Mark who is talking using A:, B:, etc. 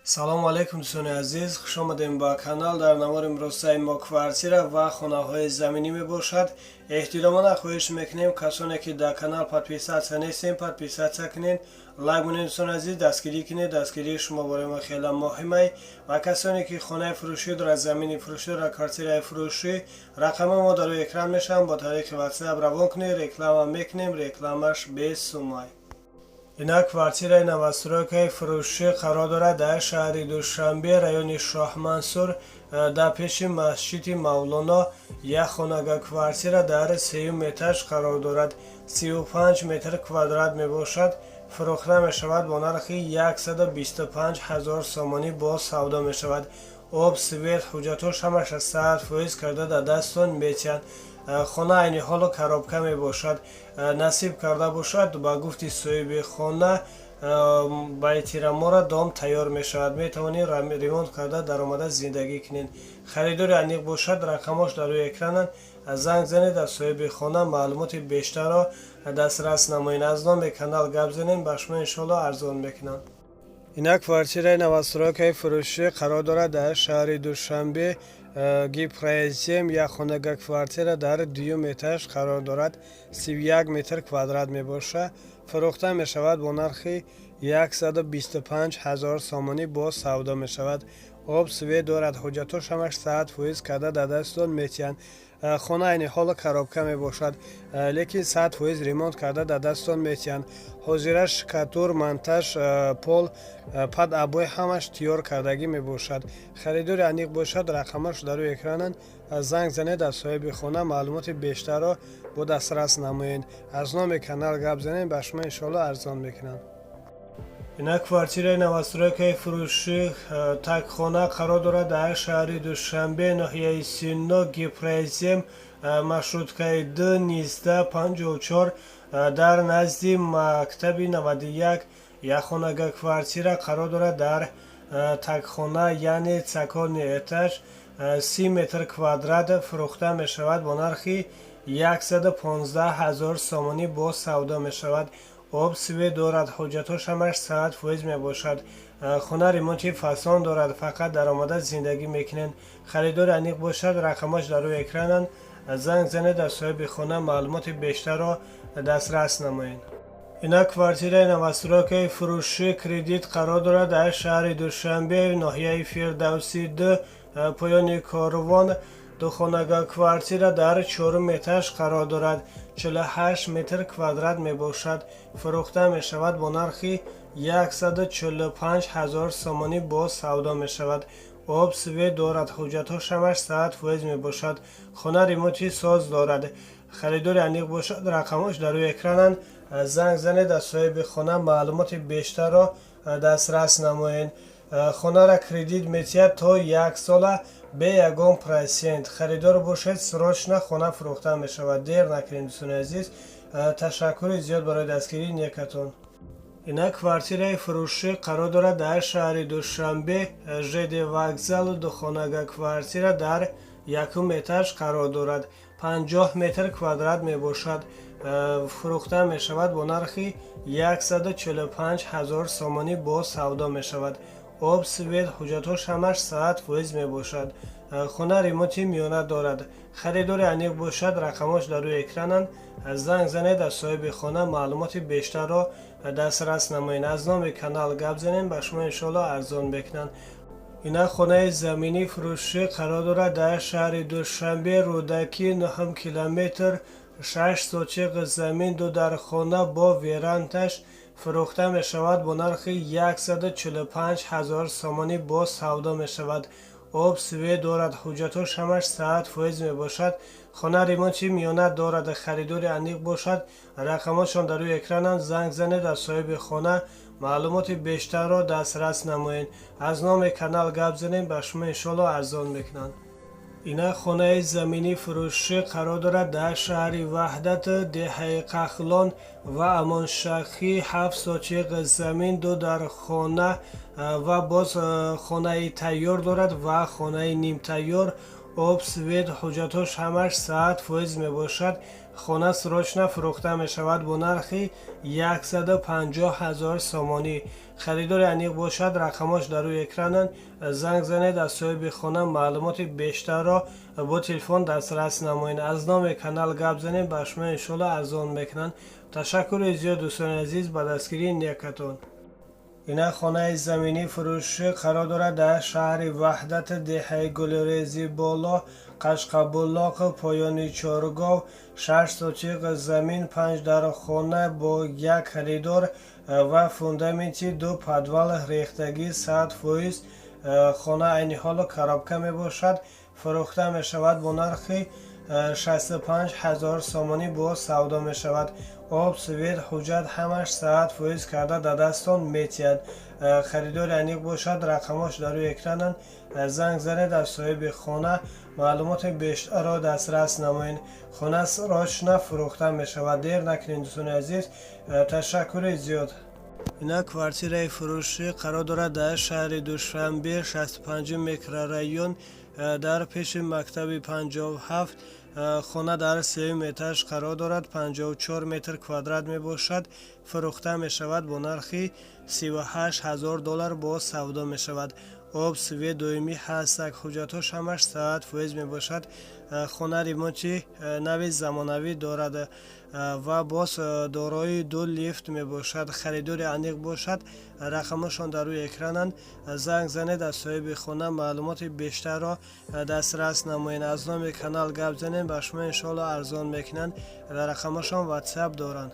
A: салому алейкум дӯстони азиз, хуш омадем ба канал. Дар навори имрӯзаи мо квартира ва хонаҳои заминӣ мебошад. эҳтиромона хоҳиш мекунем касоне ки дар канал подписатсия нестем, подписатсия кунед, лайк монед. дӯстони азиз, дастгирӣ кунед. Дастгирии шумо бораи мо хеле муҳимай. Ва касоне ки хонаи фурӯшӣ дорад, замини фурӯшӣ дорад, квартираи фурӯшӣ, рақамҳо мо дар рӯи экран мешаванд. Бо тариқи ватсап равон кунед, реклама мекунем, рекламаш без сумай. Ина квартираи новостройкаи фурӯшӣ қарор дорад дар шаҳри Душанбе, райони Шоҳмансур, дар пеши масҷиди Мавлоно. Як хонага квартира дар 30 этаж қарор дорад. 35 метр квадрат мебошад. Фурӯхта мешавад бо нархи 125 000 сомонӣ бо савдо мешавад. об, свет, ҳуҷҷатош ҳамаш 100% карда дар дастон метиҳанд. хона айни ҳоло коробка мебошад. насиб карда бошад ба гуфти соҳиби хона ба эҳтиромора дом тайёр мешавад. метавонед ремонт карда даромада зиндагӣ кунед. харидори аниқ бошад, рақамош дар рӯи экрананд. занг занед аз соҳиби хона маълумоти бештарро дастрас намоед. аз номи канал гап занед, ба шумо иншоалло арзон мекунанд. ина квартираи новостройкаи фурӯшӣ қарор дорад дар шаҳри Душанбе, гипроезем. Як хонага квартира дар 2 этаж қарор дорад. 31 метр квадрат мебошад. фурӯхта мешавад бо нархи 125 000 сомонӣ бо савдо мешавад. об, свет дорад, ҳуҷҷатош ҳамаш 100% карда дар дастон метиҳанд. хона айни ҳола коробка мебошад, лекин 100% ремонт карда дар дастон метиҳанд. ҳозира шкатур, монтаж, пол, пад абой ҳамаш тиёр кардагӣ мебошад. харидори аниқ бошад, рақамаш дар рӯи экрананд. занг занед аз соҳиби хона маълумоти бештарро бо дастрас намоед. аз номи канал гап занед, ба шумо иншоалло арзон мекунанд. ина квартираи новостройкаи фурӯшӣ такхона қарор дорад дар шаҳри Душанбе, ноҳияи Синно, гипроезем, маршруткаи 2-1954 дар назди мактаби 91. як хонага квартира қарор дорад дар такхона, яъне цакони этаж, 30 метр квадрат. фурӯхта мешавад бо нархи 115 000 сомонӣ бо савдо мешавад. об, свет дорад, ҳуҷҷатош ҳамаш 100% мебошад. хона ремонти фасон дорад, фақат даромада зиндагӣ мекунед. харидори аниқ бошад, рақамаш дар рӯи экрананд. занг занед аз соҳиби хона маълумоти бештарро дастрас намоед. ина квартираи новостройкаи фурӯшӣ кредит қарор дорад дар шаҳри Душанбе, ноҳияи Фирдавсӣ 2, поёни Корвон. духонага квартира дар 4 этаж қарор дорад. 48 метр квадрат мебошад. фурӯхта мешавад бо нархи 145 000 сомонӣ бо савдо мешавад. об, свет дорад, ҳуҷҷатош ҳамаш 100% мебошад. хона ремонти соз дорад. харидори аниқ бошад, рақамош дар рӯи экрананд. занг занед аз соҳиби хона маълумоти бештарро дастрас намоед. хонара кредит метиҳад то 1 сола бе ягон процент. харидор бошед, срочно хона фурӯхта мешавад. дер накунед дӯстони азиз. ташаккури зиёд барои дастгирии некатон. ина квартираи фурӯшӣ қарор дорад дар шаҳри Душанбе, ЖД вокзал. духонага квартира дар 1 этаж қарор дорад. 50 метр квадрат мебошад. фурӯхта мешавад бо нархи 145 000 сомонӣ бо савдо мешавад. об, свет, ҳуҷҷатош ҳамаш 100% мебошад. хона ремонти миёна дорад. харидори аниқ бошад, рақамош дар рӯи экрананд. занг занед аз соҳиби хона маълумоти бештарро дастрас намоед. аз номи канал гап занед, ба шумо иншоалло арзон мекунанд. ина хонаи заминӣ фурӯшӣ қарор дорад дар шаҳри Душанбе, рӯдакӣ 9 километр, 6 сотиқ замин, 2 дархона бо верандаш. фурӯхта мешавад бо нархи 145 000 сомонӣ бо савдо мешавад. об, свет дорад, ҳуҷҷатош ҳамаш 100% мебошад. хона ремонти миёна дорад. харидори аниқ бошад, рақамошон дар рӯи экрананд. занг занед аз соҳиби хона маълумоти бештарро дастрас намоед. аз номи канал гап занед, ба шумо иншоалло арзон мекунанд. ина хонаи заминӣ фурӯшӣ қарор дорад дар шаҳри Ваҳдат, деҳаи Қахлон ва Амоншахӣ. 7 сотиқ замин, 2 дархона ва боз хонаи тайёр дорад ва хонаи нимтайёр. об, свет, ҳуҷҷатҳош ҳамаш 100% мебошад. хона срочно фурӯхта мешавад бо нархи 150 000 сомонӣ. харидори аниқ бошад, рақамош дар рӯи экрананд. занг занед, аз соҳиби хона маълумоти бештарро бо телефон дастрас намоед. аз номи канал гап занем, ба шумо иншоалло арзон мекунанд. ташаккури зиёд дӯстони азиз ба дастгирии некатон. ина хонаи заминӣ фурӯшӣ қарор дорад дар шаҳри ваҳдат, деҳаи гулрези боло, қашқабуллоқ, поёни чоргов. 6 сотиқ замин, 5 дар хона бо 1 коридор ва фундаменти 2 подвал рехтагӣ 100%. хона айни ҳоло коробка мебошад. фурӯхта мешавад бо нархи 65 000 сомонӣ бо савдо мешавад. об, свет, ҳуҷҷат ҳамаш 100% карда дар дастон метиҳад. харидори аниқ бошад, рақамош дар рӯи экрананд. занг занед, аз соҳиби хона маълумоти бештарро дастрас намоед. хона срочно фурӯхта мешавад. дер накунед дӯстони азиз. ташаккури зиёд. ина квартираи фурӯшӣ қарор дорад дар шаҳри душанбе, 65 микрорайон, дар пеши мактаби 57. хона дар сеюм этаж қарор дорад. 54 метр квадрат мебошад. фурӯхта мешавад бо нархи $38 000 бо савдо мешавад. об, свет доимӣ ҳастак. ҳуҷҷатҳош ҳамаш 100% мебошад. хона ремонти нави замонавӣ дорад ва боз дорои 2 лифт мебошад. харидори аниқ бошад. рақамошон дар рӯи экрананд. занг занед, аз соҳиби хона маълумоти бештарро дастрас намоед. аз номи канал гап занед, ба шумо иншоалло арзон мекунанд. рақамошон ватсап доранд.